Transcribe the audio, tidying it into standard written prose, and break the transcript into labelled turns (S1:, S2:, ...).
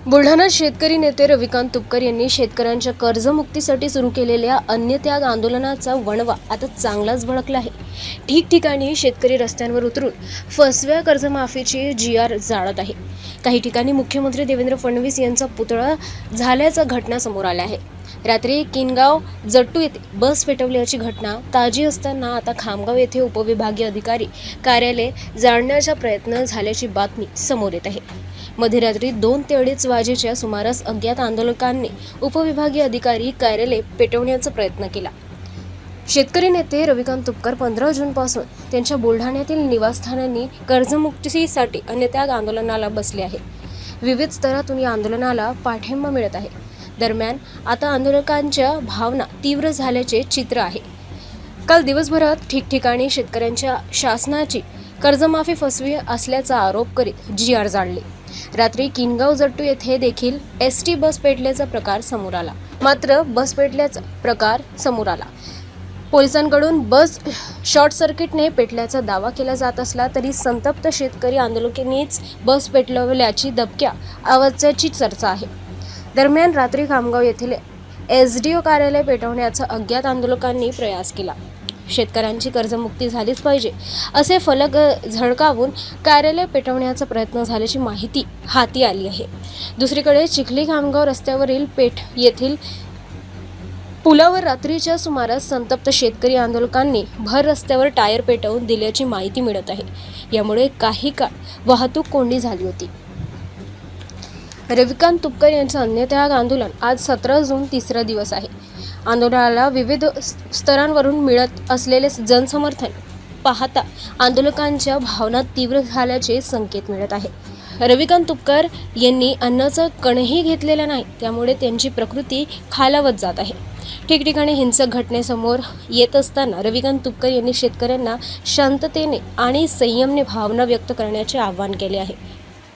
S1: बुलढाणा शेतकरी नेते रविकांत तुपकर यांनी शेतकऱ्यांच्या कर्जमुक्तीसाठी सुरू केलेल्या अन्नत्याग आंदोलनाचा वणवा आता चांगलाच भडकला आहे। ठिकठिकाणी शेतकरी रस्त्यांवर उतरून फसव्या कर्जमाफीची GR जाळत आहे। काही ठिकाणी मुख्यमंत्री देवेंद्र फडणवीस यांचा पुतळा झाल्याच्या घटना समोर आल्या आहे। रात्री किनगाव जट्टू येथे बस पेटवल्याची घटना ताजी असताना आता खामगाव येथे उपविभागीय अधिकारी कार्यालय जाळण्याचा प्रयत्न झाल्याची बातमी समोर येत आहे। मध्यरात्री 2 ते 2:30 वाजेच्या सुमारास अज्ञात आंदोलकांनी उपविभागीय अधिकारी कार्यालय पेटवण्याचा प्रयत्न केला। शेतकरी नेते रविकांत तुपकर 15 जूनपासून त्यांच्या बुलढाण्यातील निवासस्थानांनी कर्जमुक्तीसाठी अन्नत्याग आंदोलनाला बसले आहेत। विविध स्तरातून या आंदोलनाला पाठिंबा मिळत आहे। दरम्यान आता आंदोलकांच्या भावना तीव्र झाल्याचे चित्र आहे। काल दिवसभरात ठिकठिकाणी शेतकऱ्यांच्या शासनाची कर्जमाफी फसवी असल्याचा आरोप करीत GR जाळले। रात्री किनगाव जट्टू येथे देखील ST बस पेटल्याचा प्रकार समोर आला। मात्र बस पेटल्याचा प्रकार समोर आला। पोलिसांकडून बस शॉर्ट सर्किटने पेटल्याचा दावा केला जात असला तरी संतप्त शेतकरी आंदोलकांनीच बस पेटवल्याची दबक्या आवाजाची चर्चा आहे। दरम्यान रात्री खामगाव येथील SDO कार्यालय पेटवण्याचा अज्ञात आंदोलकांनी प्रयास केला। शेतकऱ्यांची कर्जमुक्ती झालीच पाहिजे असे फलक झळकावून कार्यालय पेटवण्याचा प्रयत्न झाल्याची माहिती हाती आली आहे। दुसरीकडे चिखली खामगाव रस्त्यावरील पेठ येथील पुलावर रात्रीच्या सुमारास संतप्त शेतकरी आंदोलकांनी भर रस्त्यावर टायर पेटवून दिल्याची माहिती मिळत आहे। यामुळे काही काळ वाहतूक कोंडी झाली होती। रविकांत तुपकर यांचे अन्नत्याग आंदोलन आज 17 जून तिसरा दिवस आहे। आंदोलनाला विविध स्तरांवरून मिळत असलेले जनसमर्थन पाहता आंदोलकांच्या भावना तीव्र झाल्याचे संकेत मिळत आहे। रविकांत तुपकर यांनी अन्नाचा कणही घेतलेला नाही, त्यामुळे त्यांची प्रकृती खालावत जात आहे। ठिकठिकाणी हिंसक घटनेसमोर येत असताना रविकांत तुपकर यांनी शेतकऱ्यांना शांततेने आणि संयमाने भावना व्यक्त करण्याचे आवाहन केले आहे।